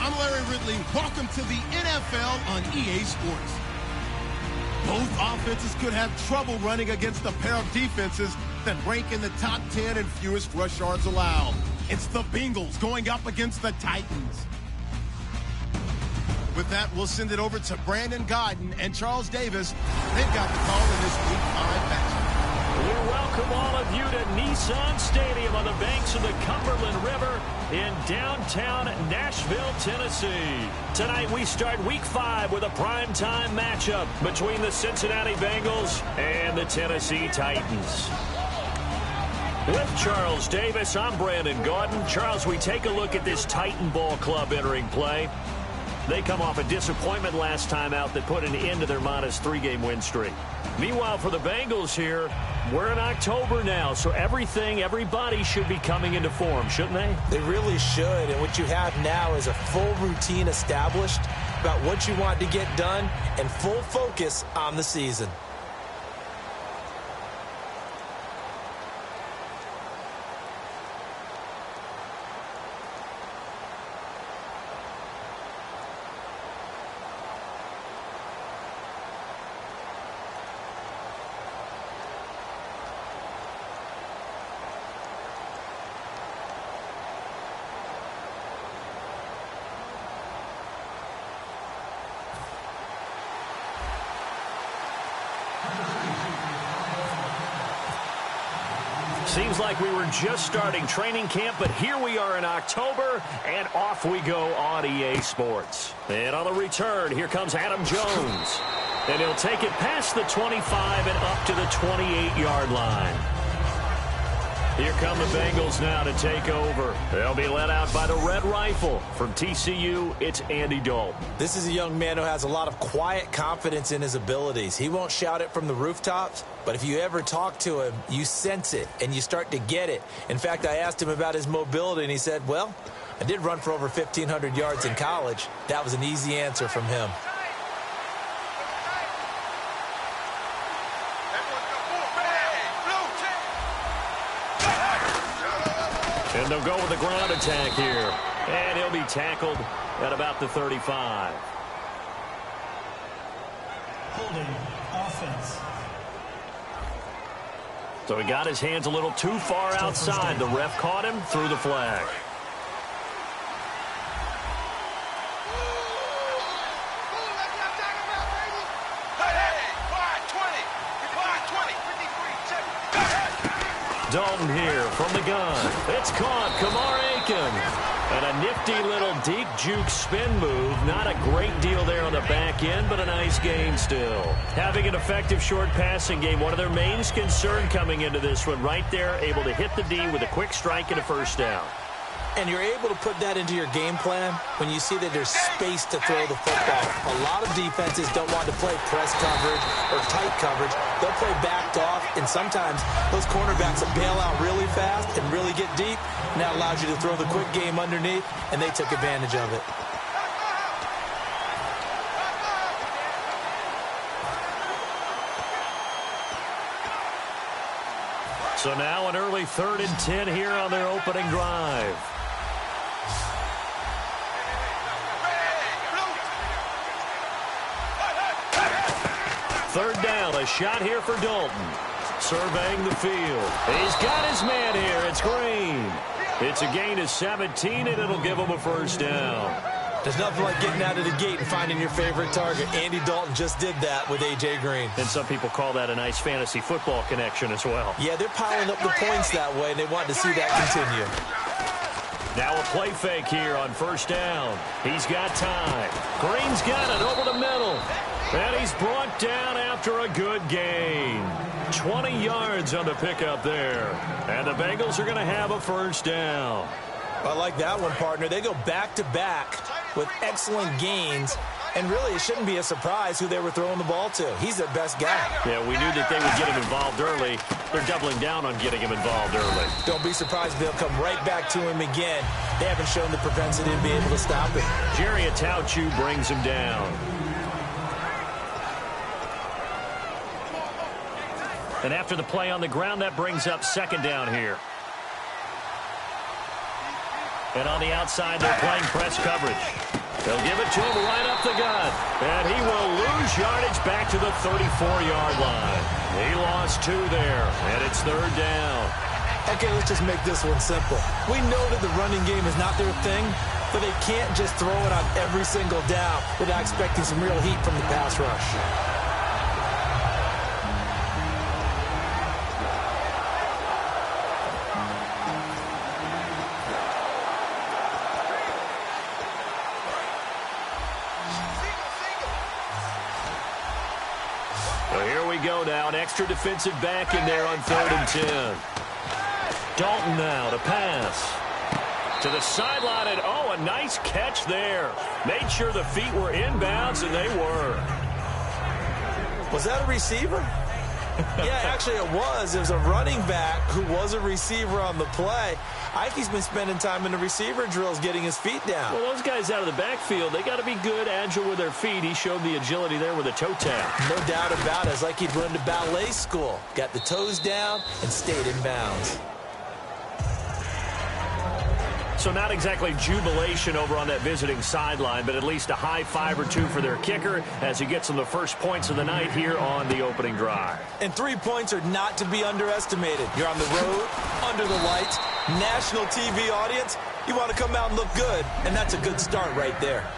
I'm Larry Ridley. Welcome to the NFL on EA Sports. Both offenses could have trouble running against a pair of defenses that rank in the top 10 in fewest rush yards allowed. It's the Bengals going up against the Titans. With that, we'll send it over to Brandon Godden and Charles Davis. They've got the call in this Week 5 matchup. We welcome all of you to Nissan Stadium on the banks of the Cumberland River in downtown Nashville, Tennessee. Tonight we start Week 5 with a primetime matchup between the Cincinnati Bengals and the Tennessee Titans. With Charles Davis, I'm Brandon Gaudin. Charles, we take a look at this Titan Ball Club entering play. They come off a disappointment last time out that put an end to their -3-game win streak. Meanwhile, for the Bengals here, we're in October now, so everybody should be coming into form, shouldn't they? They really should, and what you have now is a full routine established about what you want to get done and full focus on the season. Seems like we were just starting training camp, but here we are in October, and off we go on EA Sports. And on the return, here comes Adam Jones. And he'll take it past the 25 and up to the 28-yard line. Here come the Bengals now to take over. They'll be led out by the Red Rifle. From TCU, it's Andy Dalton. This is a young man who has a lot of quiet confidence in his abilities. He won't shout it from the rooftops, but if you ever talk to him, you sense it, and you start to get it. In fact, I asked him about his mobility, and he said, well, I did run for over 1,500 yards in college. That was an easy answer from him. And they'll go with the ground attack here. And he'll be tackled at about the 35. Holding offense. So he got his hands a little too far outside. The ref caught him, threw the flag. Dalton here from the gun. It's caught. Kamar Aiken. And a nifty little deep juke spin move. Not a great deal there on the back end, but a nice gain still. Having an effective short passing game, one of their main concern coming into this one. Right there, able to hit the D with a quick strike and a first down. And you're able to put that into your game plan when you see that there's space to throw the football. A lot of defenses don't want to play press coverage or tight coverage. They'll play backed off, and sometimes those cornerbacks will bail out really fast and really get deep, and that allows you to throw the quick game underneath, and they took advantage of it. So now an early 3rd and 10 here on their opening drive. Third down, a shot here for Dalton. Surveying the field. He's got his man here. It's Green. It's a gain of 17, and it'll give him a first down. There's nothing like getting out of the gate and finding your favorite target. Andy Dalton just did that with A.J. Green. And some people call that a nice fantasy football connection as well. Yeah, they're piling up the points that way, and they want to see that continue. Now a play fake here on first down. He's got time. Green's got it over the middle. And he's brought down after a good gain. 20 yards on the pickup there. And the Bengals are going to have a first down. I like that one, partner. They go back-to-back with excellent gains. And really, it shouldn't be a surprise who they were throwing the ball to. He's their best guy. Yeah, we knew that they would get him involved early. They're doubling down on getting him involved early. Don't be surprised if they'll come right back to him again. They haven't shown the propensity to be able to stop him. Jerry Atauchu brings him down. And after the play on the ground, that brings up second down here. And on the outside, they're playing press coverage. They'll give it to him right up the gut. And he will lose yardage back to the 34-yard line. He lost 2 there, and it's 3rd down. Okay, let's just make this one simple. We know that the running game is not their thing, but they can't just throw it on every single down without expecting some real heat from the pass rush. Go now, an extra defensive back in there on 3rd and 10. Dalton now to pass. To the sideline, and oh, a nice catch there. Made sure the feet were inbounds, and they were. Was that a receiver? Yeah, actually it was. It was a running back who was a receiver on the play. I think he's been spending time in the receiver drills getting his feet down. Well, those guys out of the backfield, they got to be good, agile with their feet. He showed the agility there with a toe tap. No doubt about it. It's like he'd run to ballet school. Got the toes down and stayed in bounds. So not exactly jubilation over on that visiting sideline, but at least a high 5 or 2 for their kicker as he gets them the first points of the night here on the opening drive. And 3 points are not to be underestimated. You're on the road, under the lights, national TV audience. You want to come out and look good, and that's a good start right there.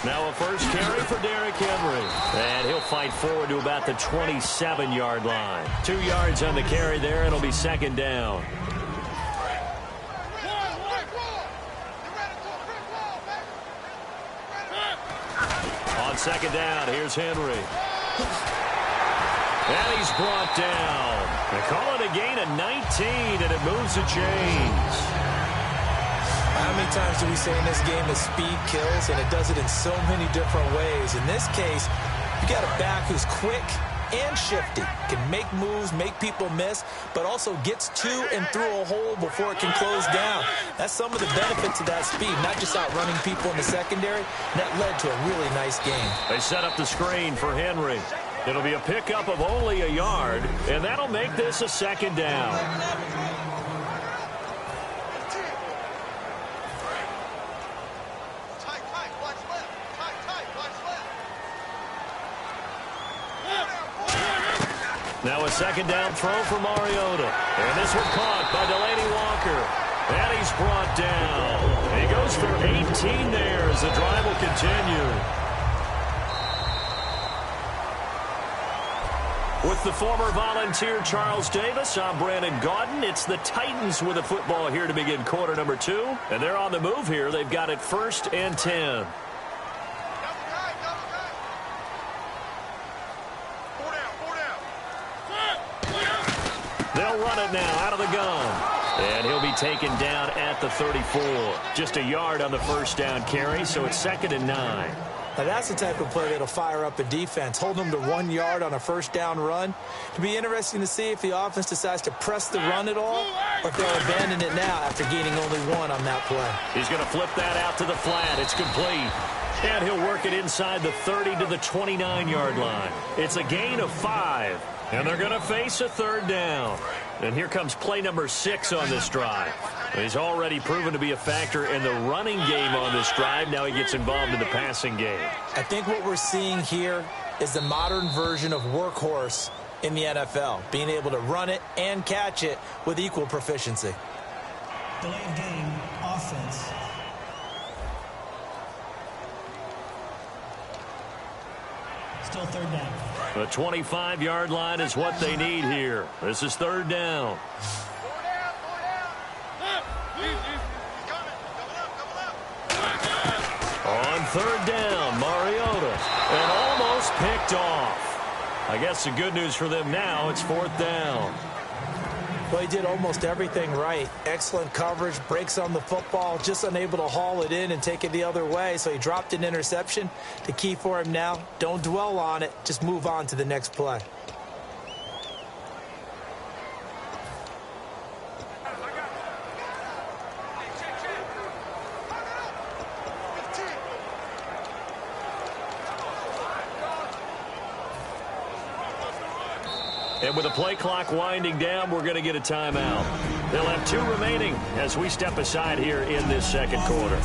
Now a first carry for Derrick Henry. And he'll fight forward to about the 27-yard line. 2 yards on the carry there. It'll be 2nd down. On 2nd down, here's Henry. And he's brought down. They call it a gain of 19, and it moves the chains. How many times do we say in this game that speed kills, and it does it in so many different ways? In this case, you got a back who's quick and shifty, can make moves, make people miss, but also gets to and through a hole before it can close down. That's some of the benefits of that speed, not just outrunning people in the secondary. That led to a really nice game. They set up the screen for Henry. It'll be a pickup of only a yard, and that'll make this a 2nd down. Now a 2nd down throw for Mariota. And this one caught by Delaney Walker. And he's brought down. He goes for 18 there as the drive will continue. With the former Volunteer Charles Davis, I'm Brandon Gaudin. It's the Titans with the football here to begin quarter number 2. And they're on the move here. They've got it 1st and 10. They'll run it now out of the gun. And he'll be taken down at the 34. Just a yard on the first down carry, so it's 2nd and 9. Now that's the type of play that'll fire up a defense. Hold them to 1 yard on a first down run. It'll be interesting to see if the offense decides to press the run at all, or if they'll abandon it now after gaining only 1 on that play. He's going to flip that out to the flat. It's complete. And he'll work it inside the 30 to the 29-yard line. It's a gain of 5. And they're going to face a 3rd down. And here comes play number 6 on this drive. He's already proven to be a factor in the running game on this drive. Now he gets involved in the passing game. I think what we're seeing here is the modern version of workhorse in the NFL, being able to run it and catch it with equal proficiency. Delayed game, offense. Still 3rd down. The 25-yard line is what they need here. This is 3rd down. On 3rd down, Mariota. And almost picked off. I guess the good news for them now, it's 4th down. Well, he did almost everything right. Excellent coverage, breaks on the football, just unable to haul it in and take it the other way. So he dropped an interception. The key for him now, don't dwell on it. Just move on to the next play. And with the play clock winding down, we're going to get a timeout. They'll have 2 remaining as we step aside here in this second quarter.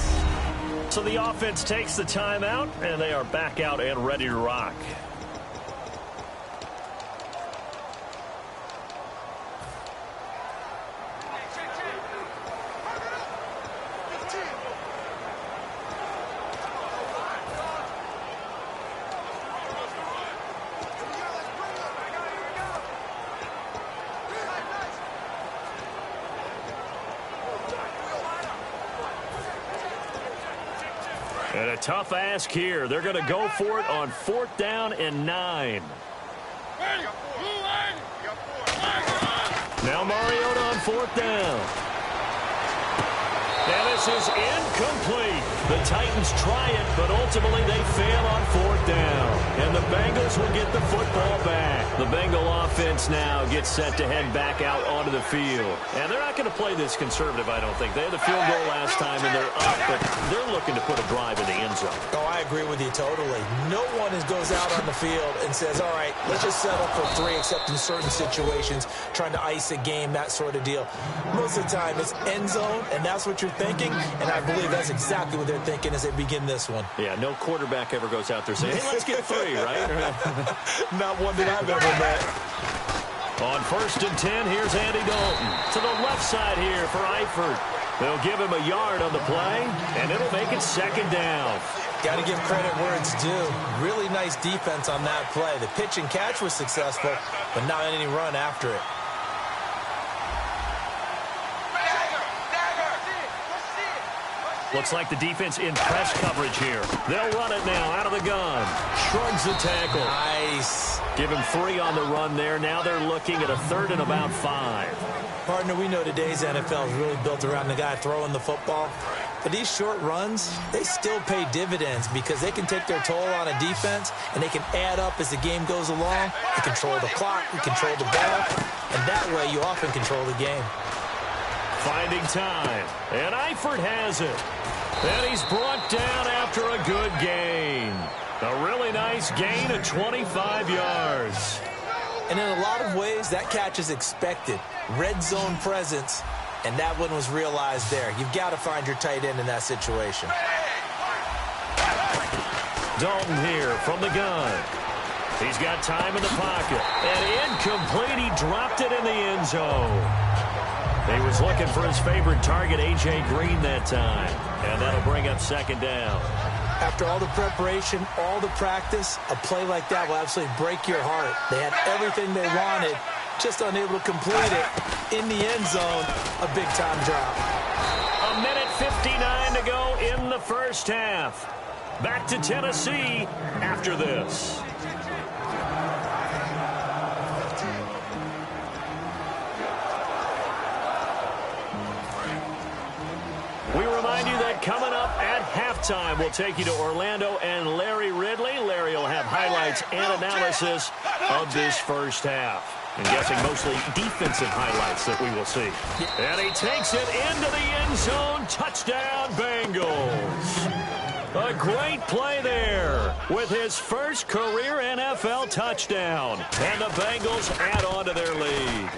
So the offense takes the timeout, and they are back out and ready to rock. And a tough ask here. They're going to go for it on 4th down and 9. Now Mariota on 4th down. And this is incomplete. The Titans try it, but ultimately they fail on 4th down. And the Bengals will get the football back. The Bengal offense now gets set to head back out onto the field. And they're not going to play this conservative, I don't think. They had the field goal last time, and they're up, but they're looking to put a drive in the end zone. Oh, I agree with you totally. No one goes out on the field and says, all right, let's just settle for 3, except in certain situations, trying to ice a game, that sort of deal. Most of the time, it's end zone, and that's what you're thinking, and I believe that's exactly what they're thinking as they begin this one. Yeah, no quarterback ever goes out there saying, hey, let's get 3, right? Not one that I've ever met. On 1st and 10, here's Andy Dalton. To the left side here for Eifert. They'll give him a yard on the play, and it'll make it 2nd down. Got to give credit where it's due. Really nice defense on that play. The pitch and catch was successful, but not any run after it. Looks like the defense in press coverage here. They'll run it now out of the gun. Shrugs the tackle. Nice. Give him 3 on the run there. Now they're looking at a 3rd and about 5. Partner, we know today's NFL is really built around the guy throwing the football. But these short runs, they still pay dividends because they can take their toll on a defense, and they can add up as the game goes along. You control the clock, you control the ball, and that way you often control the game. Finding time, and Eifert has it. And he's brought down after a good gain. A really nice gain of 25 yards. And in a lot of ways, that catch is expected. Red zone presence, and that one was realized there. You've got to find your tight end in that situation. Dalton here from the gun. He's got time in the pocket. And incomplete, he dropped it in the end zone. He was looking for his favorite target, A.J. Green, that time. And that'll bring up 2nd down. After all the preparation, all the practice, a play like that will absolutely break your heart. They had everything they wanted, just unable to complete it. In the end zone, a big-time drop. A minute 59 to go in the first half. Back to Tennessee after this. We remind you that coming up at halftime, we'll take you to Orlando and Larry Ridley. Larry will have highlights and analysis of this first half. I'm guessing mostly defensive highlights that we will see. And he takes it into the end zone. Touchdown, Bengals. A great play there with his first career NFL touchdown. And the Bengals add on to their lead.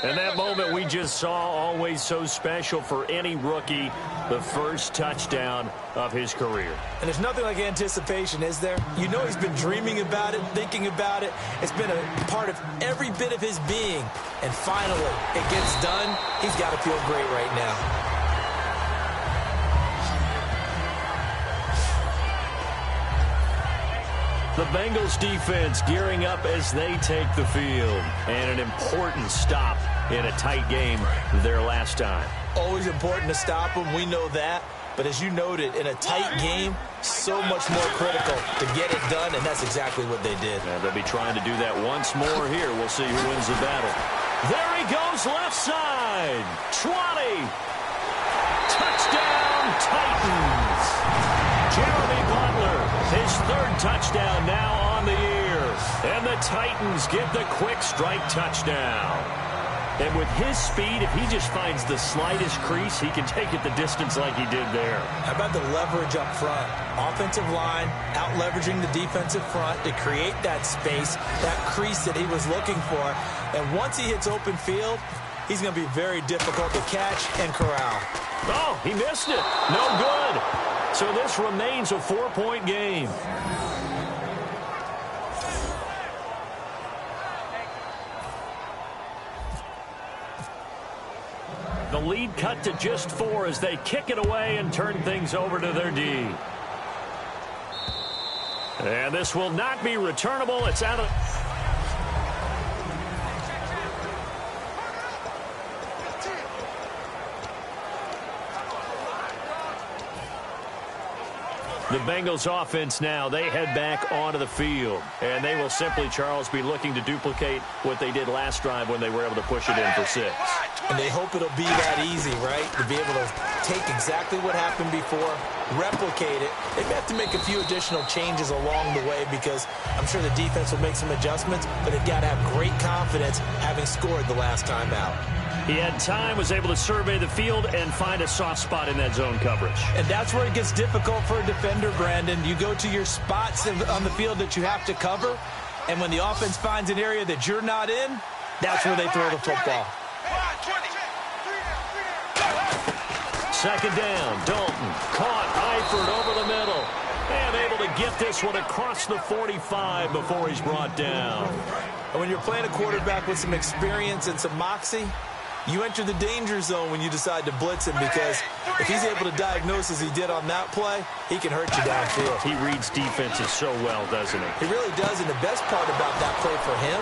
And that moment we just saw, always so special for any rookie, the first touchdown of his career. And there's nothing like anticipation, is there? You know he's been dreaming about it, thinking about it. It's been a part of every bit of his being. And finally, it gets done. He's got to feel great right now. The Bengals defense gearing up as they take the field. And an important stop in a tight game their last time. Always important to stop them. We know that. But as you noted, in a tight game, so much more critical to get it done, and that's exactly what they did. And they'll be trying to do that once more here. We'll see who wins the battle. There he goes left side. 20. Touchdown, Titans. Jeremy Butler, his third touchdown now on the year. And the Titans get the quick strike touchdown. And with his speed, if he just finds the slightest crease, he can take it the distance like he did there. How about the leverage up front? Offensive line out-leveraging the defensive front to create that space, that crease that he was looking for. And once he hits open field, he's going to be very difficult to catch and corral. Oh, he missed it. No good. So this remains a 4-point game. The lead cut to just 4 as they kick it away and turn things over to their D. And this will not be returnable. It's out of... The Bengals offense now, they head back onto the field. And they will simply, Charles, be looking to duplicate what they did last drive when they were able to push it in for 6. And they hope it'll be that easy, right? To be able to take exactly what happened before, replicate it. They may have to make a few additional changes along the way because I'm sure the defense will make some adjustments, but they've got to have great confidence having scored the last time out. He had time, was able to survey the field and find a soft spot in that zone coverage. And that's where it gets difficult for a defender, Brandon. You go to your spots on the field that you have to cover, and when the offense finds an area that you're not in, that's where they throw the football. Second down, Dalton caught Eifert over the middle and able to get this one across the 45 before he's brought down. And when you're playing a quarterback with some experience and some moxie, you enter the danger zone when you decide to blitz him because if he's able to diagnose as he did on that play, he can hurt you downfield. He reads defenses so well, doesn't he? He really does, and the best part about that play for him,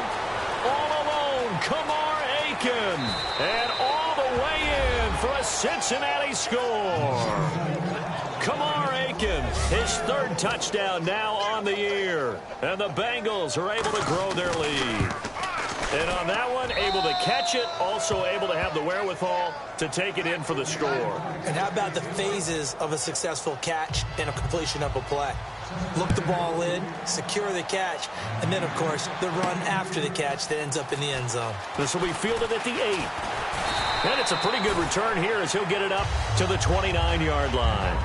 all alone, Kamar Aiken, and all the way in for a Cincinnati score. Kamar Aiken, his third touchdown now on the year, and the Bengals are able to grow their lead. And on that one, able to catch it, also able to have the wherewithal to take it in for the score. And how about the phases of a successful catch and a completion of a play? Look the ball in, secure the catch, and then, of course, the run after the catch that ends up in the end zone. This will be fielded at the 8. And it's a pretty good return here as he'll get it up to the 29-yard line.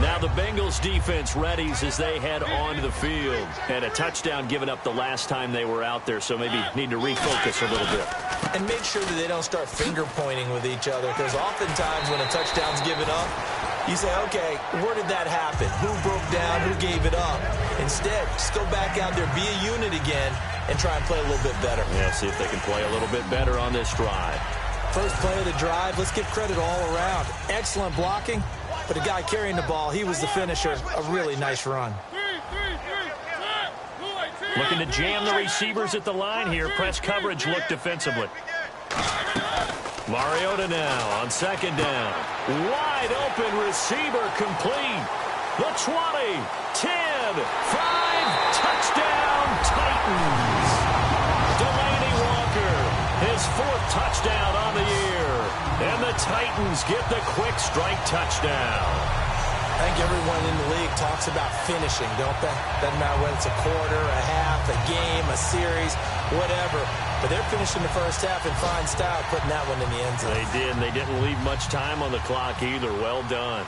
Now the Bengals defense readies as they head onto the field. And a touchdown given up the last time they were out there, so maybe need to refocus a little bit. And make sure that they don't start finger-pointing with each other, because oftentimes when a touchdown's given up, you say, okay, where did that happen? Who broke down? Who gave it up? Instead, just go back out there, be a unit again, and try and play a little bit better. Yeah, see if they can play a little bit better on this drive. First play of the drive, let's give credit all around. Excellent blocking. But the guy carrying the ball, he was the finisher. A really nice run. Looking to jam the receivers at the line here. Press coverage look defensively. Mariota now on second down. Wide open receiver complete. The 20, 10, 5, touchdown Titans. Delaney Walker, his fourth touchdown on the year. And the Titans get the quick strike touchdown. I think everyone in the league talks about finishing, don't they? Doesn't matter whether it's a quarter, a half, a game, a series, whatever. But they're finishing the first half in fine style, putting that one in the end zone. They did, and they didn't leave much time on the clock either. Well done.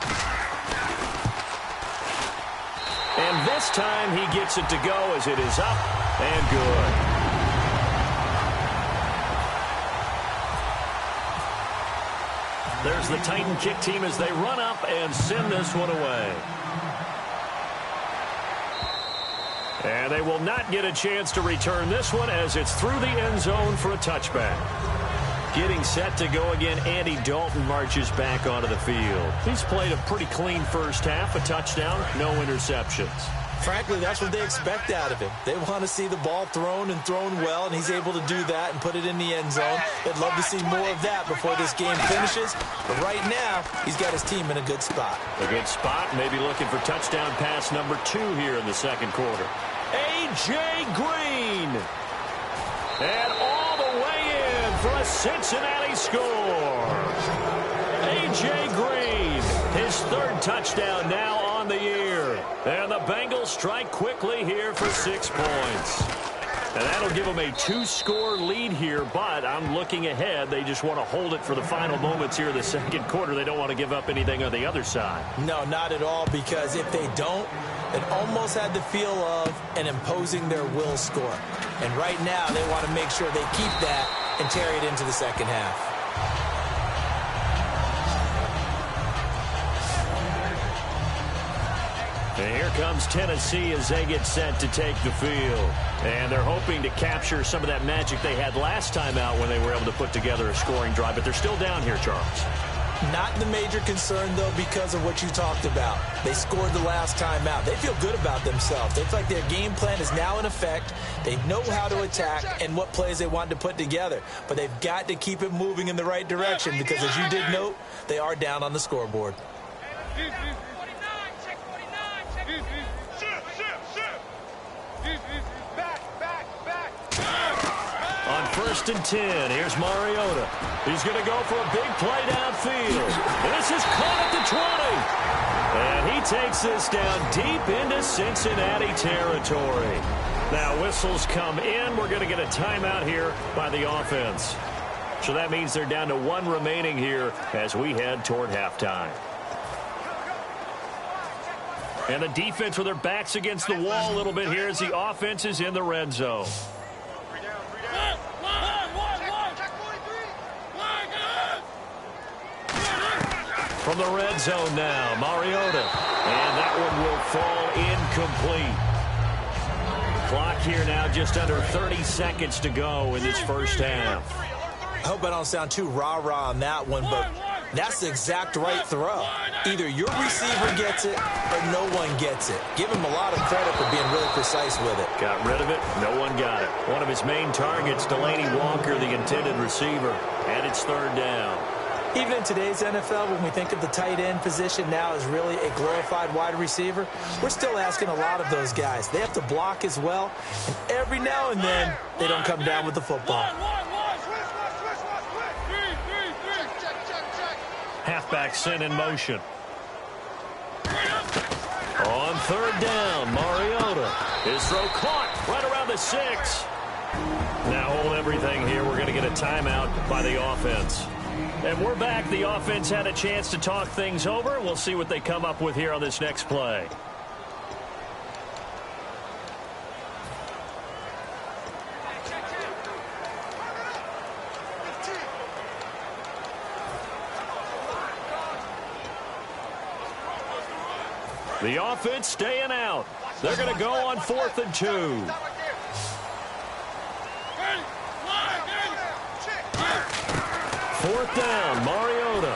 And this time he gets it to go as it is up and good. There's the Titan kick team as they run up and send this one away. And they will not get a chance to return this one as it's through the end zone for a touchback. Getting set to go again, Andy Dalton marches back onto the field. He's played a pretty clean first half, a touchdown, no interceptions. Frankly, that's what they expect out of him. They want to see the ball thrown and thrown well, and he's able to do that and put it in the end zone. They'd love to see more of that before this game finishes. But right now, he's got his team in a good spot. A good spot, maybe looking for touchdown pass number 2 here in the second quarter. A A.J. Green. And all the way in for a Cincinnati score. A.J. Green, his third touchdown now on the year. And the Bengals strike quickly here for 6 points. And that'll give them a 2-score lead here, but I'm looking ahead. They just want to hold it for the final moments here in the second quarter. They don't want to give up anything on the other side. No, not at all, because if they don't, it almost had the feel of an imposing their will score. And right now, they want to make sure they keep that and carry it into the second half. And here comes Tennessee as they get set to take the field. And they're hoping to capture some of that magic they had last time out when they were able to put together a scoring drive. But they're still down here, Charles. Not the major concern, though, because of what you talked about. They scored the last time out. They feel good about themselves. They feel like their game plan is now in effect. They know how to attack and what plays they want to put together. But they've got to keep it moving in the right direction because, as you did note, they are down on the scoreboard. On 1st and 10, here's Mariota. He's going to go for a big play downfield. This is caught at the 20. And he takes this down deep into Cincinnati territory. Now whistles come in. We're going to get a timeout here by the offense. So that means they're down to 1 remaining here as we head toward halftime. And the defense with their backs against the wall a little bit here as the offense is in the red zone. From the red zone now, Mariota. And that one will fall incomplete. Clock here now just under 30 seconds to go in this first half. I hope I don't sound too rah-rah on that one, but that's the exact right throw. Either your receiver gets it or no one gets it. Give him a lot of credit for being really precise with it. Got rid of it. No one got it. One of his main targets, Delaney Walker, the intended receiver. And it's 3rd down. Even in today's NFL, when we think of the tight end position now as really a glorified wide receiver, we're still asking a lot of those guys. They have to block as well, and every now and then, they don't come down with the football. Halfback sent in motion. On 3rd down, Mariota. His throw caught right around the 6. Now hold everything here. We're going to get a timeout by the offense. And we're back. The offense had a chance to talk things over. We'll see what they come up with here on this next play. The offense staying out. They're going to go on 4th and 2. Fourth down, Mariota.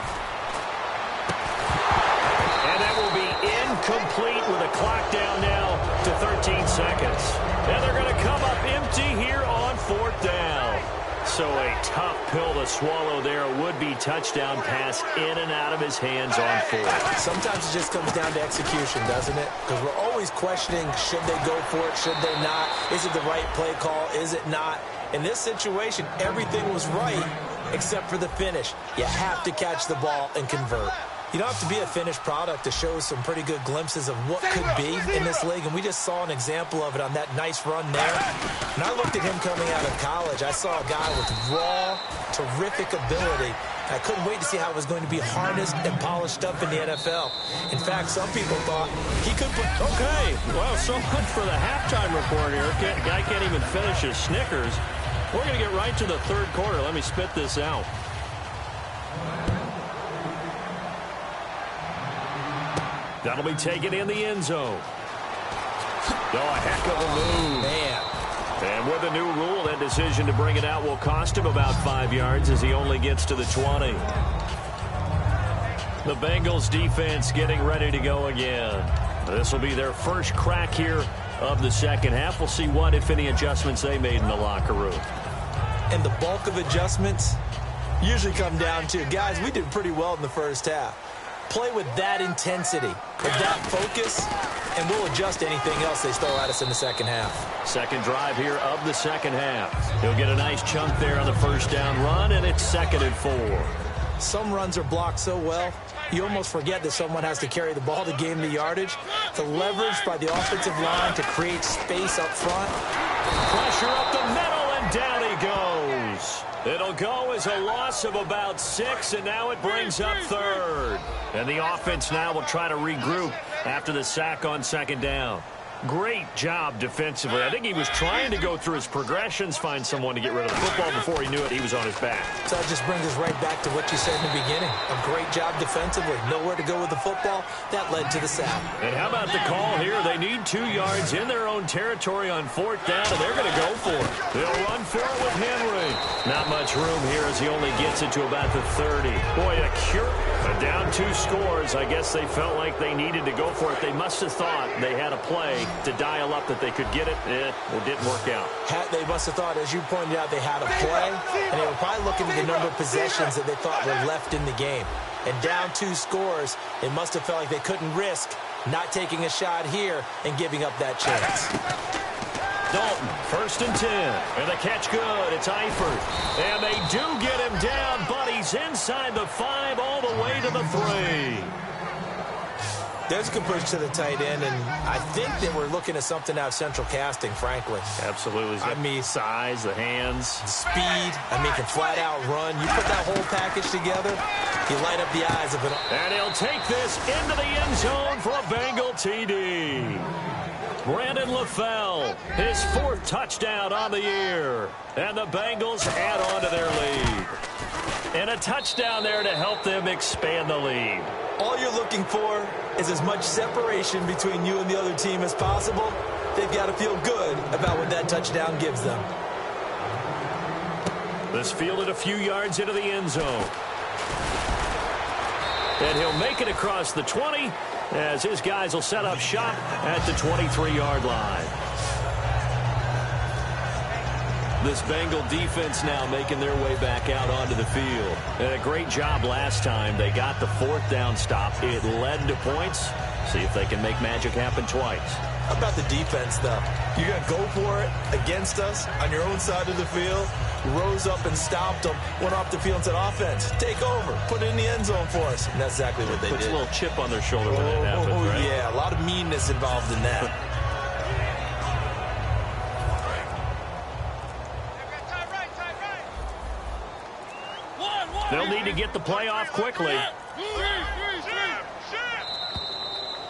And that will be incomplete with a clock down now to 13 seconds. And they're going to come up empty here on 4th down. So a tough pill to swallow there. A would-be touchdown pass in and out of his hands on 4th. Sometimes it just comes down to execution, doesn't it? Because we're always questioning, should they go for it, should they not? Is it the right play call, is it not? In this situation, everything was right except for the finish. You have to catch the ball and convert. You don't have to be a finished product to show some pretty good glimpses of what could be in this league, and we just saw an example of it on that nice run there. When I looked at him coming out of college, I saw a guy with raw, terrific ability. I couldn't wait to see how it was going to be harnessed and polished up in the NFL. In fact, some people thought he could put... Okay, well, so much for the halftime report here. Guy can't even finish his Snickers. We're going to get right to the 3rd quarter. Let me spit this out. That'll be taken in the end zone. Oh, a heck of a move. Man. And with a new rule, that decision to bring it out will cost him about 5 yards as he only gets to the 20. The Bengals defense getting ready to go again. This will be their first crack here of the second half. We'll see what, if any, adjustments they made in the locker room. And the bulk of adjustments usually come down to, guys, we did pretty well in the first half. Play with that intensity, with that focus, and we'll adjust anything else they throw at us in the second half. Second drive here of the second half. He'll get a nice chunk there on the first down run, and it's 2nd and 4. Some runs are blocked so well, you almost forget that someone has to carry the ball to gain the yardage. The leverage by the offensive line to create space up front. Pressure up the middle, and down he goes. It'll go as a loss of about 6, and now it brings up 3rd. And the offense now will try to regroup after the sack on 2nd down. Great job defensively. I think he was trying to go through his progressions, find someone to get rid of the football. Before he knew it, he was on his back. So that just brings us right back to what you said in the beginning. A great job defensively. Nowhere to go with the football. That led to the sack. And how about the call here? They need 2 yards in their own territory on 4th down, and they're going to go for it. They'll run for it with Henry. Not much room here as he only gets it to about the 30. Boy, a down 2 scores. I guess they felt like they needed to go for it. They must have thought they had a play to dial up that they could get it. It didn't work out. They must have thought, as you pointed out, they had a play, and they were probably looking at the number of possessions that they thought were left in the game. And down 2 scores, they must have felt like they couldn't risk not taking a shot here and giving up that chance. Dalton, 1st and 10. And the catch good. It's Eifert. And they do get him down, but he's inside the 5 all the way to the 3. There's a good push to the tight end, and I think that we're looking at something out of central casting, frankly. Absolutely. I mean, size, the hands. Speed, can flat out run. You put that whole package together, you light up the eyes of it. And he'll take this into the end zone for a Bengal TD. Brandon LaFell, his 4th touchdown on the year. And the Bengals add on to their lead. And a touchdown there to help them expand the lead. All you're looking for is as much separation between you and the other team as possible. They've got to feel good about what that touchdown gives them. This fielded a few yards into the end zone. And he'll make it across the 20 as his guys will set up shop at the 23-yard line. This Bengal defense now making their way back out onto the field. And a great job last time. They got the 4th down stop. It led to points. See if they can make magic happen twice. How about the defense, though? You're going to go for it against us on your own side of the field. Rose up and stopped them. Went off the field and said, offense, take over. Put it in the end zone for us. And that's exactly what they did. Puts a little chip on their shoulder when that happens, right? Yeah, a lot of meanness involved in that. They'll need to get the play off quickly.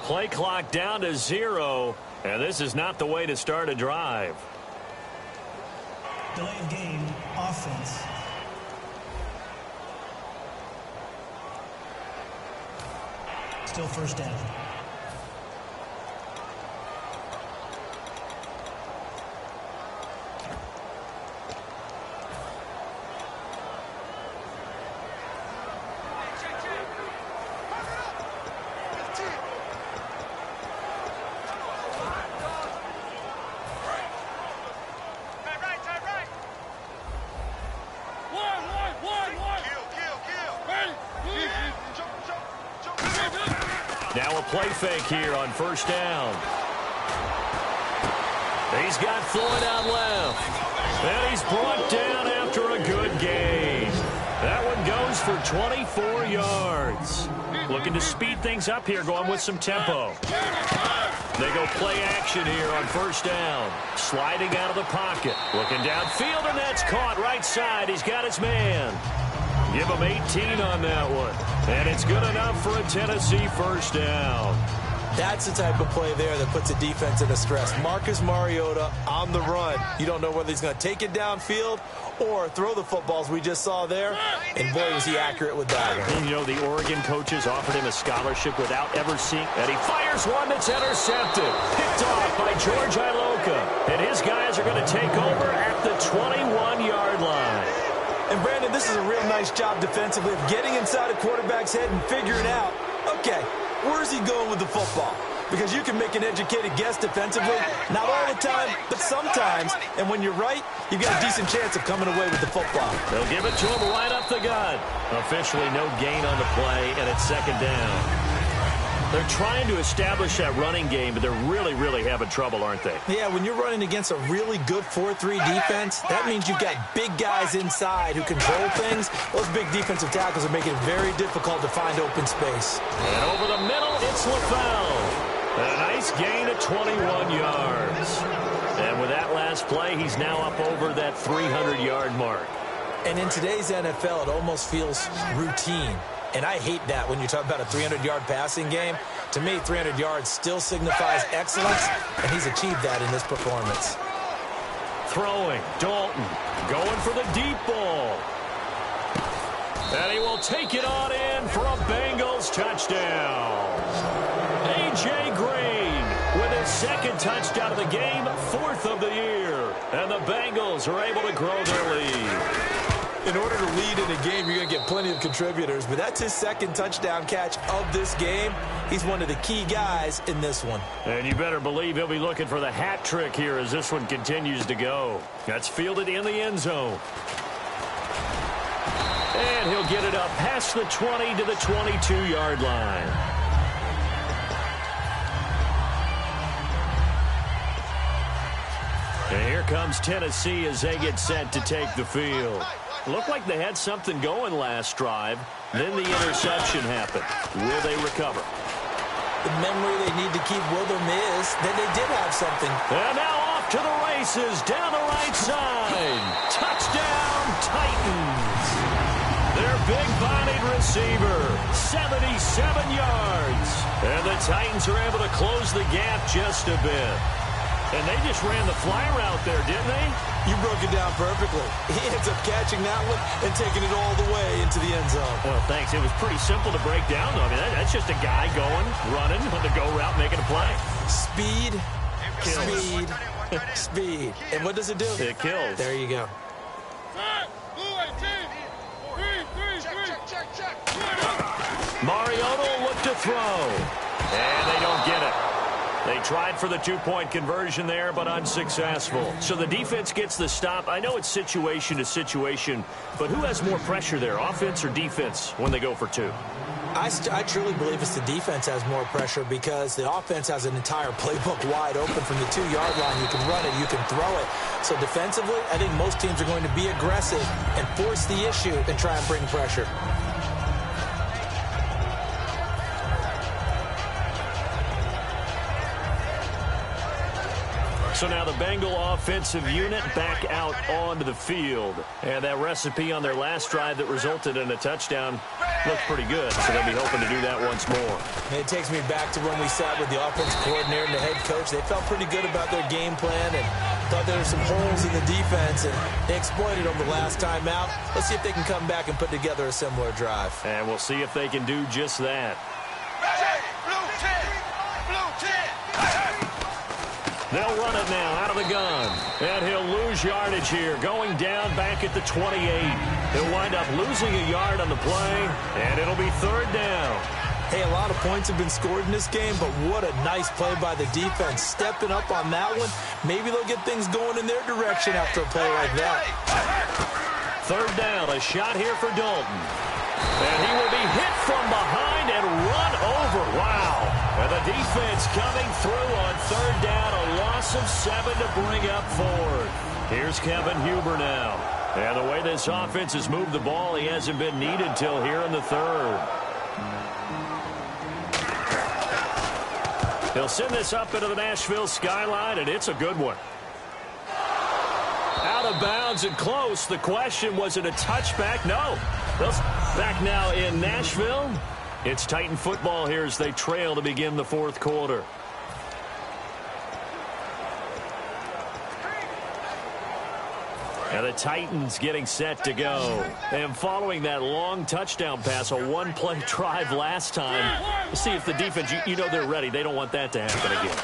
Play clock down to 0, and this is not the way to start a drive. Delay of game, offense. Still 1st down. Now a play fake here on 1st down. He's got Floyd out left. And he's brought down after a good gain. That one goes for 24 yards. Looking to speed things up here, going with some tempo. They go play action here on 1st down. Sliding out of the pocket. Looking downfield, and that's caught right side. He's got his man. Give him 18 on that one. And it's good enough for a Tennessee 1st down. That's the type of play there that puts a defense into stress. Marcus Mariota on the run. You don't know whether he's going to take it downfield or throw the footballs we just saw there. And boy, was he accurate with that one. And you know, the Oregon coaches offered him a scholarship without ever seeing. And he fires one that's intercepted. Picked off by George Iloka. And his guys are going to take over at the 21-yard line. And Brandon, this is a real nice job defensively of getting inside a quarterback's head and figuring out, okay, where's he going with the football? Because you can make an educated guess defensively, not all the time, but sometimes. And when you're right, you've got a decent chance of coming away with the football. They'll give it to him right up the gut. Officially no gain on the play, and it's 2nd down. They're trying to establish that running game, but they're really, really having trouble, aren't they? Yeah, when you're running against a really good 4-3 defense, that means you've got big guys inside who control things. Those big defensive tackles are making it very difficult to find open space. And over the middle, it's LaFell. A nice gain of 21 yards. And with that last play, he's now up over that 300-yard mark. And in today's NFL, it almost feels routine. And I hate that when you talk about a 300-yard passing game. To me, 300 yards still signifies excellence, and he's achieved that in this performance. Throwing, Dalton, going for the deep ball. And he will take it on in for a Bengals touchdown. A.J. Green with his second touchdown of the game, 4th of the year. And the Bengals are able to grow their lead. In order to lead in a game, you're going to get plenty of contributors, but that's his second touchdown catch of this game. He's one of the key guys in this one. And you better believe he'll be looking for the hat trick here as this one continues to go. That's fielded in the end zone. And he'll get it up past the 20 to the 22-yard line. And here comes Tennessee as they get set to take the field. Looked like they had something going last drive. Then the interception happened. Will they recover? The memory they need to keep with them is that they did have something. And now off to the races down the right side. Touchdown, Titans. Their big-bodied receiver, 77 yards. And the Titans are able to close the gap just a bit. And they just ran the fly route there, didn't they? You broke it down perfectly. He ends up catching that one and taking it all the way into the end zone. Well, thanks. It was pretty simple to break down, though. I mean, that's just a guy going, running on the go route, making a play. Speed, Kills. speed, speed. And what does it do? It kills. There you go. Mariota will look to throw. And they don't get it. They tried for the two-point conversion there, but unsuccessful. So the defense gets the stop. I know it's situation to situation, but who has more pressure there, offense or defense, when they go for two? I truly believe it's the defense has more pressure because the offense has an entire playbook wide open from the 2-yard line. You can run it, you can throw it. So defensively, I think most teams are going to be aggressive and force the issue and try and bring pressure. So now the Bengal offensive unit back out onto the field. And that recipe on their last drive that resulted in a touchdown looked pretty good. So they'll be hoping to do that once more. And it takes me back to when we sat with the offensive coordinator and the head coach. They felt pretty good about their game plan and thought there were some holes in the defense. And they exploited them the last time out. Let's see if they can come back and put together a similar drive. And we'll see if they can do just that. They'll run it now out of the gun. And he'll lose yardage here, going down back at the 28. He'll wind up losing a yard on the play, and it'll be 3rd down. Hey, a lot of points have been scored in this game, but what a nice play by the defense. Stepping up on that one, maybe they'll get things going in their direction after a play like that. 3rd down, a shot here for Dalton. And he will be hit from behind and run over. Wow. And the defense coming through on 3rd down, a loss of 7 to bring up 4th. Here's Kevin Huber now. And the way this offense has moved the ball, he hasn't been needed till here in the 3rd. He'll send this up into the Nashville skyline, and it's a good one. Out of bounds and close. The question, was it a touchback? No. Back now in Nashville. It's Titan football here as they trail to begin the 4th quarter. And the Titans getting set to go. And following that long touchdown pass, a one-play drive last time. See if the defense, you know they're ready. They don't want that to happen again.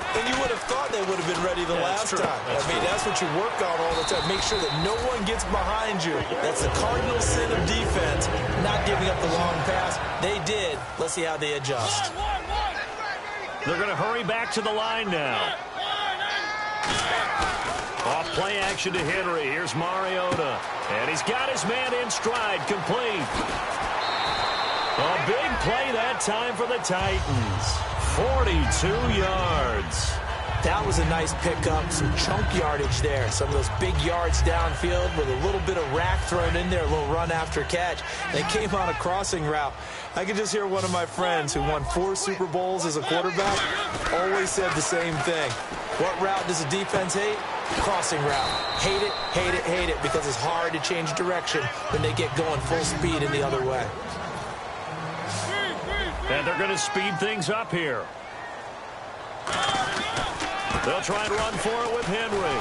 And you would have thought they would have been ready the last time. That's what you work on all the time. Make sure that no one gets behind you. That's the cardinal sin of defense, not giving up the long pass. They did. Let's see how they adjust. They're going to hurry back to the line now. Off play action to Henry. Here's Mariota. And he's got his man in stride, complete. A big play that time for the Titans. 42 yards. That was a nice pickup, some chunk yardage there. Some of those big yards downfield with a little bit of rack thrown in there, a little run after catch. They came on a crossing route. I could just hear one of my friends who won 4 Super Bowls as a quarterback always said the same thing. What route does the defense hate? Crossing route. Hate it, hate it, hate it, because it's hard to change direction when they get going full speed in the other way. And they're going to speed things up here. They'll try and run for it with Henry.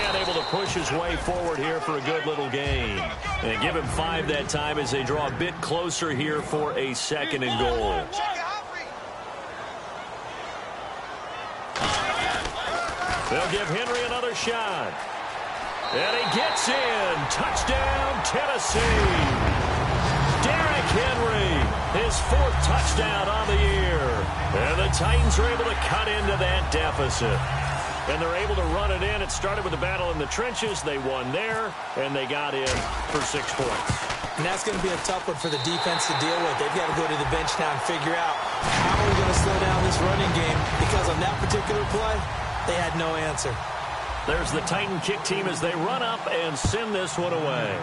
And able to push his way forward here for a good little gain. And give him 5 that time as they draw a bit closer here for a 2nd and goal. They'll give Henry another shot. And he gets in. Touchdown, Tennessee. Derrick Henry, his 4th touchdown on the year. And the Titans are able to cut into that deficit. And they're able to run it in. It started with a battle in the trenches. They won there, and they got in for 6 points. And that's going to be a tough one for the defense to deal with. They've got to go to the bench now and figure out how are we going to slow down this running game, because on that particular play, they had no answer. There's the Titan kick team as they run up and send this one away.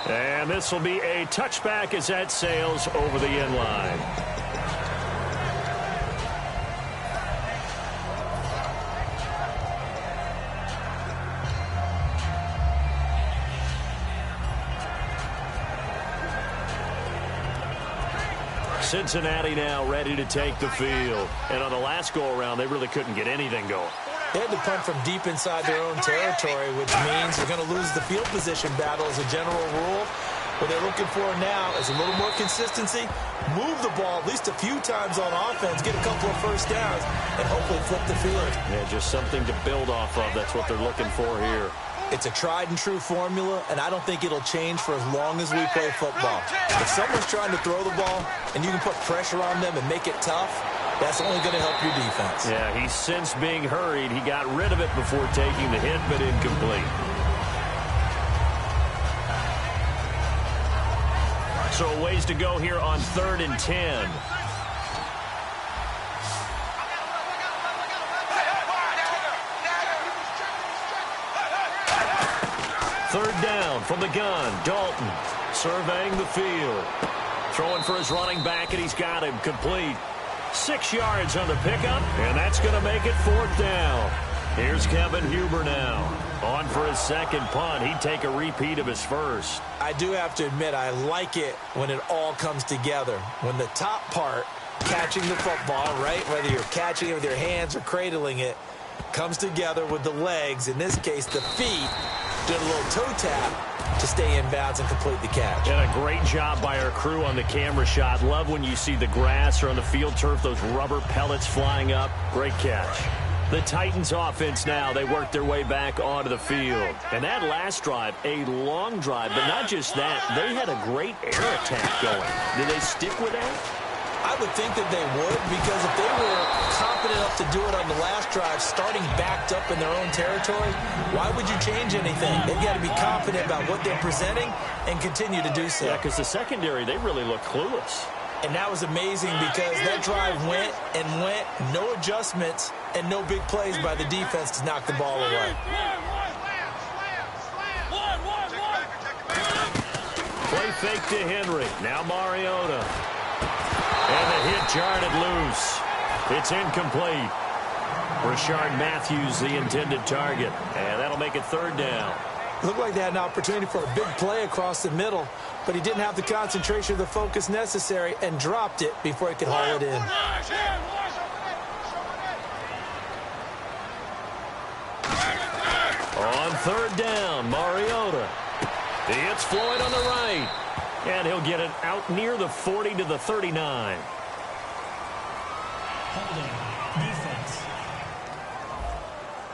And this will be a touchback as that sails over the end line. Cincinnati now ready to take the field. And on the last go-around, they really couldn't get anything going. They had to punt from deep inside their own territory, which means they're going to lose the field position battle as a general rule. What they're looking for now is a little more consistency, move the ball at least a few times on offense, get a couple of first downs, and hopefully flip the field. Yeah, just something to build off of. That's what they're looking for here. It's a tried-and-true formula, and I don't think it'll change for as long as we play football. If someone's trying to throw the ball and you can put pressure on them and make it tough, that's only going to help your defense. Yeah, he's since being hurried. He got rid of it before taking the hit, but incomplete. So a ways to go here on 3rd and 10. Third down from the gun. Dalton surveying the field. Throwing for his running back, and he's got him complete. 6 yards on the pickup, and that's going to make it 4th down. Here's Kevin Huber now. On for his 2nd punt. He'd take a repeat of his 1st. I do have to admit, I like it when it all comes together. When the top part, catching the football, right, whether you're catching it with your hands or cradling it, comes together with the legs, in this case the feet, doing a little toe tap to stay in bounds and complete the catch. And a great job by our crew on the camera shot. Love when you see the grass or on the field turf, those rubber pellets flying up. Great catch. The Titans offense now, they work their way back onto the field. And that last drive, a long drive, but not just that, they had a great air attack going. Did they stick with that? I would think that they would, because if they were confident enough to do it on the last drive, starting backed up in their own territory, why would you change anything? They've got to be confident about what they're presenting and continue to do so. Yeah, because the secondary, they really look clueless. And that was amazing because that drive went and went, no adjustments, and no big plays by the defense to knock the ball away. Play fake to Henry. Now Mariota. And the hit jarred it loose. It's incomplete. Rashard Matthews, the intended target. And that'll make it 3rd down. Looked like they had an opportunity for a big play across the middle, but he didn't have the concentration or the focus necessary and dropped it before he could haul it in. On 3rd down, Mariota. He hits Floyd on the right. And he'll get it out near the 40 to the 39. Holding. Defense.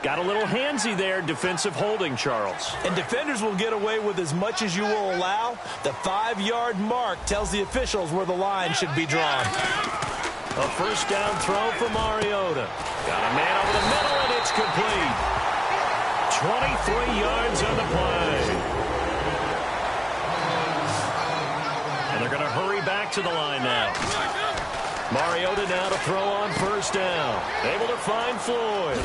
Got a little handsy there, defensive holding, Charles. And defenders will get away with as much as you will allow. The 5-yard mark tells the officials where the line should be drawn. A 1st down throw for Mariota. Got a man over the middle, and it's complete. 23 yards on the play. hurry back to the line now. Mariota now to throw on first down. Able to find Floyd.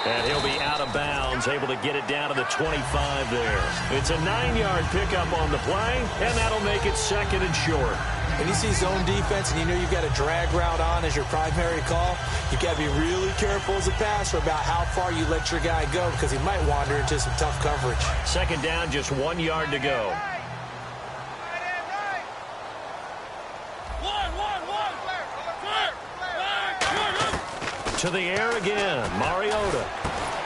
And he'll be out of bounds, able to get it down to the 25 there. It's a 9-yard pickup on the play, and that'll make it 2nd and short. When you see zone defense and you know you've got a drag route on as your primary call, you've got to be really careful as a passer about how far you let your guy go because he might wander into some tough coverage. 2nd down, just 1 yard to go. To the air again, Mariota.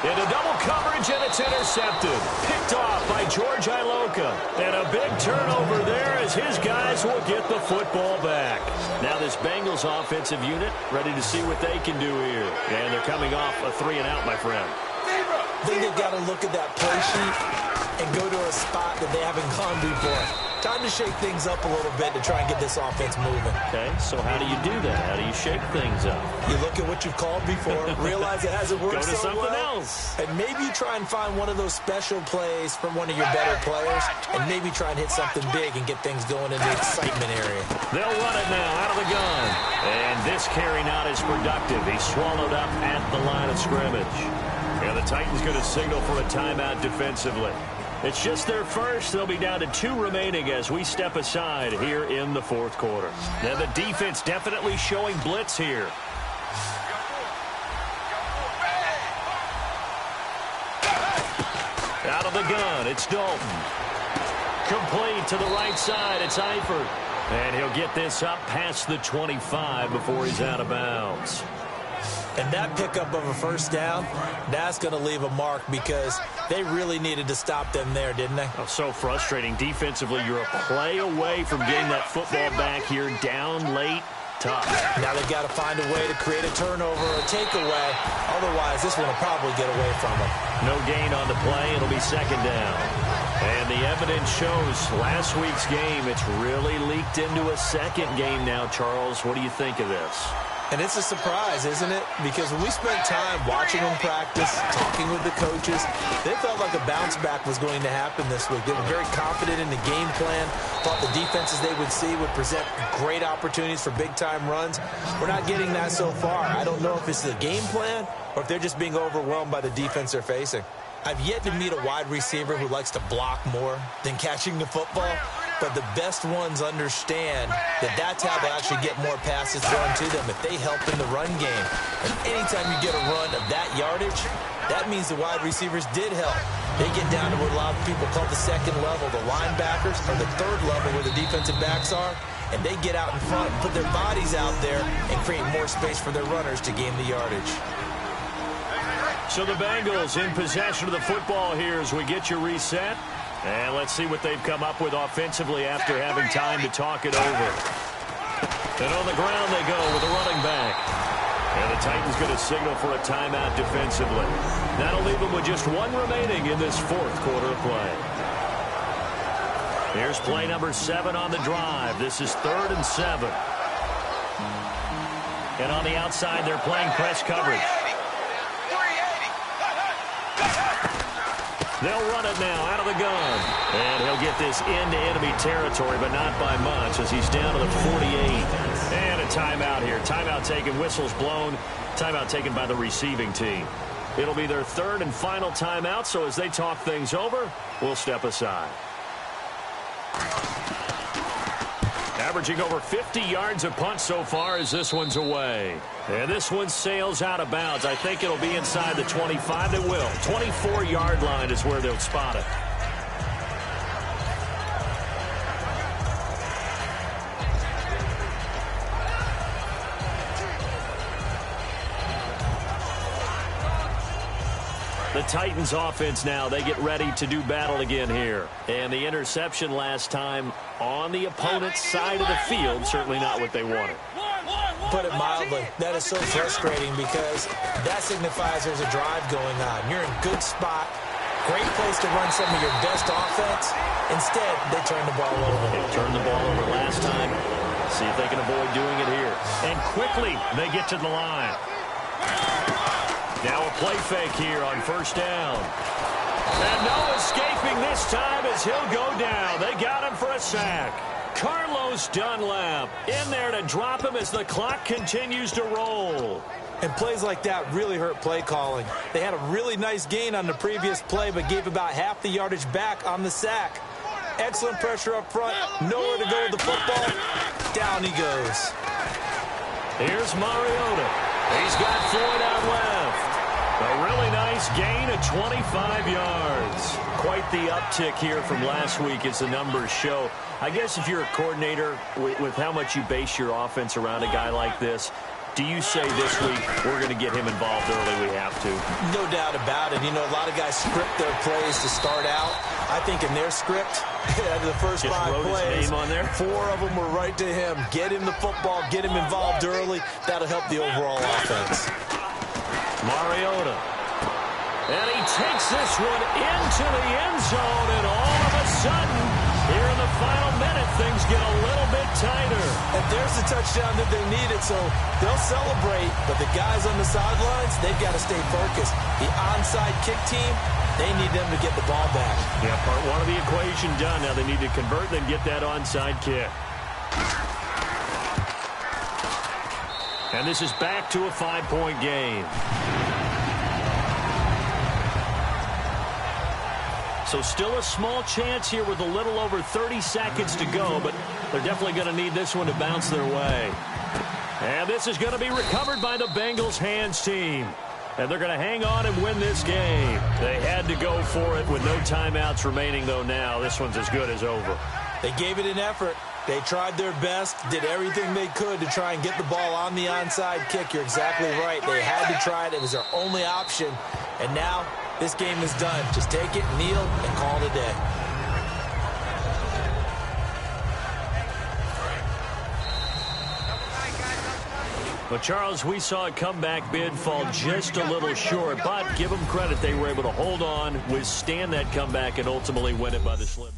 Into double coverage, and it's intercepted. Picked off by George Iloka. And a big turnover there as his guys will get the football back. Now this Bengals offensive unit ready to see what they can do here. And they're coming off a 3-and-out, my friend. I think they've got to look at that play sheet and go to a spot that they haven't gone before. Time to shake things up a little bit to try and get this offense moving. Okay, so how do you do that? How do you shake things up? You look at what you've called before, realize it hasn't worked Go to so something well, else. and maybe you try and find one of those special plays from one of your better players, and maybe try and hit something big and get things going in the excitement area. They'll run it now out of the gun. And this carry not as productive. He's swallowed up at the line of scrimmage. And the Titans going to signal for a timeout defensively. It's just their first. They'll be down to 2 remaining as we step aside here in the 4th quarter. Now the defense definitely showing blitz here. Out of the gun, it's Dalton. Complete to the right side, it's Eifert. And he'll get this up past the 25 before he's out of bounds. And that pickup of a first down, that's going to leave a mark because they really needed to stop them there, didn't they? Oh, so frustrating. Defensively, you're a play away from getting that football back here down late. Tough. Now they've got to find a way to create a turnover or a takeaway. Otherwise, this one will probably get away from them. No gain on the play. It'll be 2nd down. And the evidence shows last week's game, it's really leaked into a 2nd game now, Charles. What do you think of this? And it's a surprise, isn't it? Because when we spent time watching them practice, talking with the coaches, they felt like a bounce back was going to happen this week. They were very confident in the game plan, thought the defenses they would see would present great opportunities for big-time runs. We're not getting that so far. I don't know if it's the game plan or if they're just being overwhelmed by the defense they're facing. I've yet to meet a wide receiver who likes to block more than catching the football. But the best ones understand that that's how they'll actually get more passes thrown to them if they help in the run game. And anytime you get a run of that yardage, that means the wide receivers did help. They get down to what a lot of people call the 2nd level, the linebackers, or the 3rd level where the defensive backs are, and they get out in front and put their bodies out there and create more space for their runners to gain the yardage. So the Bengals in possession of the football here as we get you reset. And let's see what they've come up with offensively after having time to talk it over. And on the ground they go with a running back. And the Titans going to signal for a timeout defensively. That'll leave them with just 1 remaining in this 4th quarter of play. Here's play number 7 on the drive. This is 3rd and 7. And on the outside, they're playing press coverage. They'll run it now out of the gun. And he'll get this into enemy territory, but not by much as he's down to the 48. And a timeout here. Timeout taken, whistles blown. Timeout taken by the receiving team. It'll be their 3rd and final timeout, so as they talk things over, we'll step aside. Averaging over 50 yards a punt so far as this one's away. And this one sails out of bounds. I think it'll be inside the 25. It will. 24-yard line is where they'll spot it. The Titans offense now, they get ready to do battle again here. And the interception last time on the opponent's side of the field, certainly not what they wanted. Put it mildly, that is so frustrating because that signifies there's a drive going on. You're in good spot, great place to run some of your best offense. Instead, they turn the ball over. They turned the ball over last time. See if they can avoid doing it here. And quickly, they get to the line. Now a play fake here on first down. And no escaping this time as he'll go down. They got him for a sack. Carlos Dunlap in there to drop him as the clock continues to roll. And plays like that really hurt play calling. They had a really nice gain on the previous play, but gave about half the yardage back on the sack. Excellent pressure up front. Nowhere to go with the football. Down he goes. Here's Mariota. He's got Floyd out left. A really nice gain of 25 yards. Quite the uptick here from last week as the numbers show. I guess if you're a coordinator with how much you base your offense around a guy like this, do you say this week we're going to get him involved early? We have to. No doubt about it. You know, a lot of guys script their plays to start out. I think in their script, the first just 5 plays, his name on there. 4 of them were right to him. Get him the football, get him involved early. That'll help the overall offense. Mariota. And he takes this one into the end zone, and all of a sudden, here in the final minute, things get a little bit tighter. And there's the touchdown that they needed, so they'll celebrate. But the guys on the sidelines, they've got to stay focused. The onside kick team, they need them to get the ball back. Yeah, part 1 of the equation done. Now they need to convert and get that onside kick. And this is back to a 5-point game. So still a small chance here with a little over 30 seconds to go, but they're definitely going to need this one to bounce their way. And this is going to be recovered by the Bengals hands team. And they're going to hang on and win this game. They had to go for it with no timeouts remaining, though now. This one's as good as over. They gave it an effort. They tried their best, did everything they could to try and get the ball on the onside kick. You're exactly right. They had to try it. It was their only option. And now this game is done. Just take it, kneel, and call it a day. Well, Charles, we saw a comeback bid fall just a little short, but give them credit. They were able to hold on, withstand that comeback, and ultimately win it by the slip.